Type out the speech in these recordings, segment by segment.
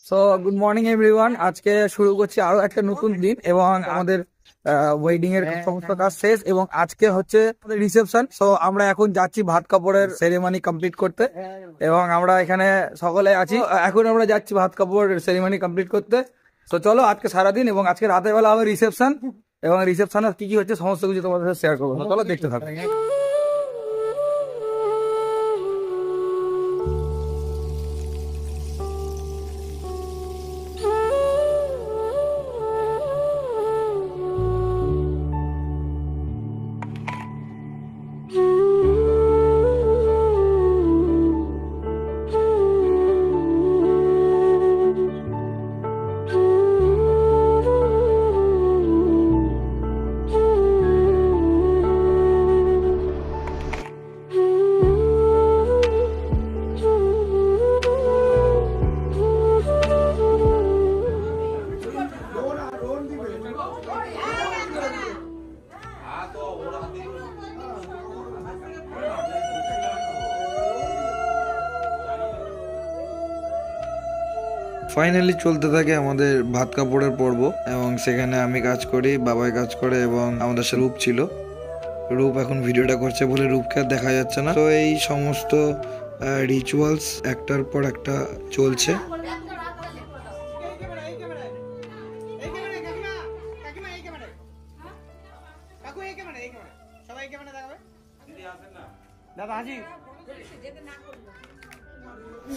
So good morning everyone. আজকে শুরু করছি আরো একটা নতুন দিন এবং আমাদের ওয়েডিং এর সমস্ত কাজ শেষ এবং আজকে হচ্ছে রিসেপশন। সো আমরা এখন যাচ্ছি ভাত কাপড়ের সেরেমনি কমপ্লিট করতে এবং আমরা এখানে সকলে আছি। এখন আমরা যাচ্ছি ভাত কাপড় সেরেমনি কমপ্লিট করতে। তো চলো আজকে সারাদিন এবং আজকে রাতের বেলা হবে রিসেপশন এবং রিসেপশনে কি কি হচ্ছে সমস্ত কিছু তোমাদের সাথে শেয়ার করবো। চলো দেখতে থাকো। ফাইনালি চলতে থাকে আমাদের ভাত কাপড়ের পর্ব এবং সেখানে আমি কাজ করি, বাবাই কাজ করে এবং আমাদের সাথে রূপ ছিল। রূপ এখন ভিডিওটা করছে বলে রূপকে আর দেখা যাচ্ছে না। তো এই সমস্ত রিচুয়ালস একটার পর একটা চলছে।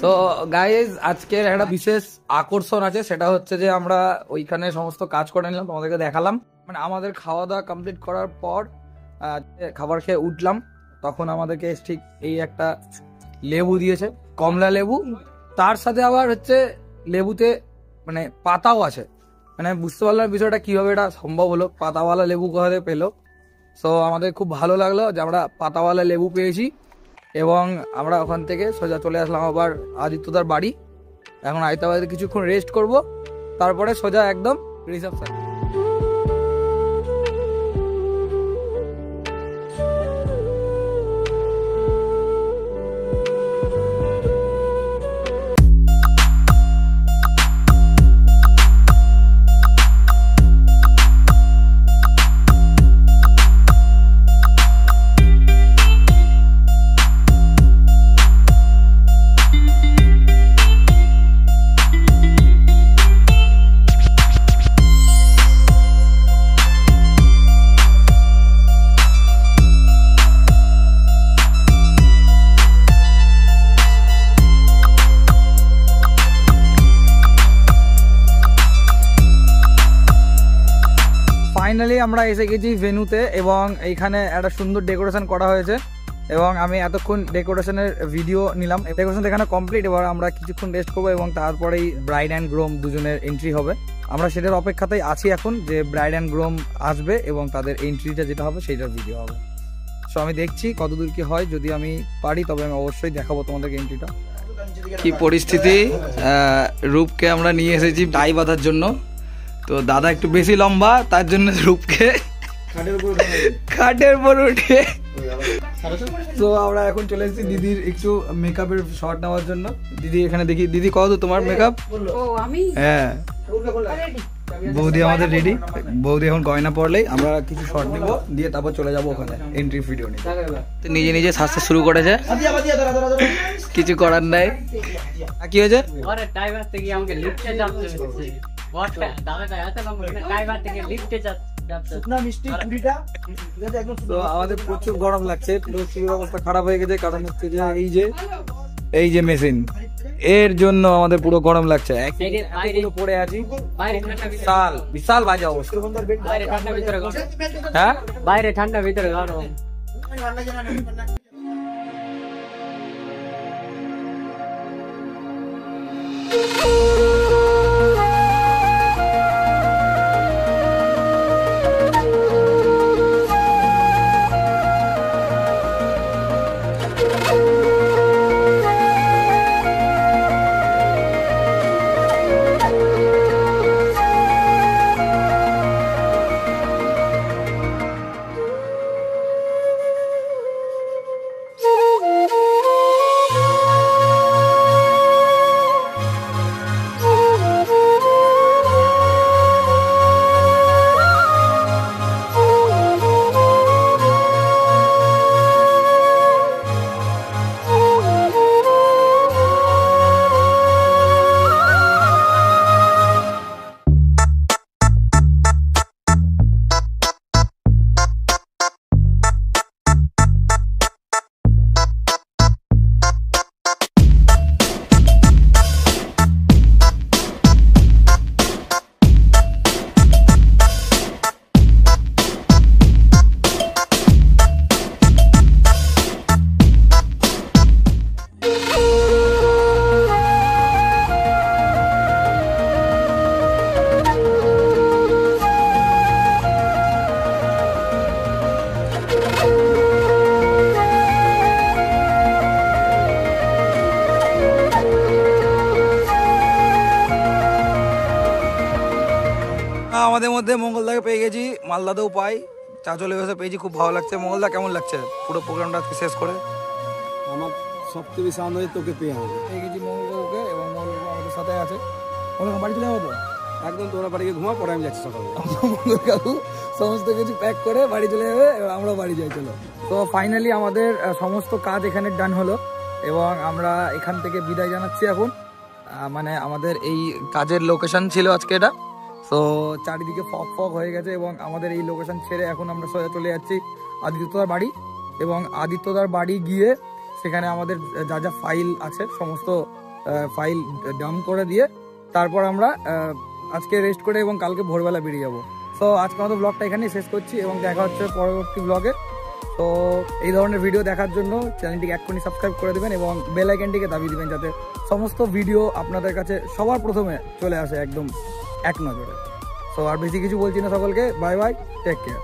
সো গাইজ আজকের একটা বিশেষ আকর্ষণ আছে, সেটা হচ্ছে যে আমরা ওইখানে সমস্ত কাজ করে নিলাম, তোমাদেরকে দেখালাম। মানে আমাদের খাওয়া দাওয়া কমপ্লিট করার পর খাবার খেয়ে উঠলাম, তখন আমাদেরকে ঠিক এই একটা লেবু দিয়েছে, কমলা লেবু। তার সাথে আবার হচ্ছে লেবুতে মানে পাতাও আছে। মানে বুঝতে পারলাম বিষয়টা কিভাবে এটা সম্ভব হলো, পাতাওয়ালা লেবু কোথায় পেলো। সো আমাদের খুব ভালো লাগলো যে আমরা পাতাওয়ালা লেবু পেয়েছি এবং আমরা ওখান থেকে সোজা চলে আসলাম আবার আদিত্যদার বাড়ি। এখন আদিত্যবাড়িতে কিছুক্ষণ রেস্ট করব, তারপরে সোজা একদম রিসেপশন। ফাইনালি আমরা এসে গেছি ভেন্যুতে এবং এইখানে একটা সুন্দর ডেকোরেশন করা হয়েছে এবং আমি এতক্ষণ ডেকোরেশনের ভিডিও নিলাম। ডেকোরেশন এখানে কমপ্লিট। এবার আমরা কিছুক্ষণ রেস্ট করবো এবং তারপরেই ব্রাইড অ্যান্ড গ্রুম দুজনের এন্ট্রি হবে। আমরা সেটার অপেক্ষাতেই আছি এখন, যে ব্রাইড অ্যান্ড গ্রুম আসবে এবং তাদের এন্ট্রিটা যেটা হবে সেইটার ভিডিও হবে। সো আমি দেখছি কতদূর কি হয়, যদি আমি পারি তবে আমি অবশ্যই দেখাবো তোমাদেরকে এন্ট্রিটা। কি পরিস্থিতি, রূপকে আমরা নিয়ে এসেছি টাই বাঁধার জন্য। তো দাদা একটু বেশি লম্বা, তার জন্য রূপকে খাটের উপর উঠে। তো আমরা এখন চলে এসেছি দিদির একটু মেকআপের শট নেওয়ার জন্য। দিদি এখানে দেখি, দিদি কত তোমার মেকআপ? হ্যাঁ বৌদি আমাদের রেডি। বৌদি এখন গয়না পরলেই আমরা কিছু শট নিব, দিয়ে তারপর চলে যাবো ওখানে এন্ট্রি ভিডিও নিতে। নিজে নিজে সাজতে শুরু করেছে, কিছু করার নাই। কি হয়েছে? আমাদের প্রচুর গরম লাগছে, অবস্থা খারাপ হয়ে গেছে, কারণ হচ্ছে যে এই যে মেশিন, এর জন্য আমাদের পুরো গরম লাগছে। পড়ে আছি, বিশাল বিশাল বাজে অবস্থা। হ্যাঁ বাইরে ঠান্ডা, ভিতরে গরম। আমাদের মধ্যে মঙ্গলদাকে পেয়ে গেছি, মালদাতেও পাই, চাঁচলে বসে পেয়েছি, খুব ভালো লাগছে। মঙ্গলদা কেমন লাগছে পুরো প্রোগ্রামটা শেষ করে? আমার সবচেয়ে বেশি আনন্দ তোকে পেয়ে হবে। পেয়ে গেছি মঙ্গলবাবুকে এবং মঙ্গলবাবু আমাদের সাথে আছে। ওখানে বাড়ি চলে যাবো তো একদম, তোরা বাড়ি গিয়ে ঘুমা, পরে আমি যাচ্ছি সকালে। মঙ্গলবাবু সমস্ত কিছু প্যাক করে বাড়ি চলে যাবে, এবার আমরাও বাড়ি যাই। চলো, তো ফাইনালি আমাদের সমস্ত কাজ এখানে ডান হলো এবং আমরা এখান থেকে বিদায় জানাচ্ছি এখন। মানে আমাদের এই কাজের লোকেশন ছিল আজকে এটা, তো চারিদিকে ফগ ফগ হয়ে গেছে এবং আমাদের এই লোকেশন ছেড়ে এখন আমরা সোজা চলে যাচ্ছি আদিত্যদার বাড়ি। এবং আদিত্যদার বাড়ি গিয়ে সেখানে আমাদের যা যা ফাইল আছে সমস্ত ফাইল ডাম্প করে দিয়ে তারপর আমরা আজকে রেস্ট করে এবং কালকে ভোরবেলা বেরিয়ে যাবো। তো আজকে আমাদের ব্লগটা এখানেই শেষ করছি এবং দেখা হচ্ছে পরবর্তী ব্লগে। তো এই ধরনের ভিডিও দেখার জন্য চ্যানেলটিকে এক্ষুনি সাবস্ক্রাইব করে দেবেন এবং বেল আইকনটিকে দাবিয়ে দেবেন যাতে সমস্ত ভিডিও আপনাদের কাছে সবার প্রথমে চলে আসে একদম এক নজরে। তো আর বেশি কিছু বলছি না, সকলকে বাই বাই, টেক কেয়ার।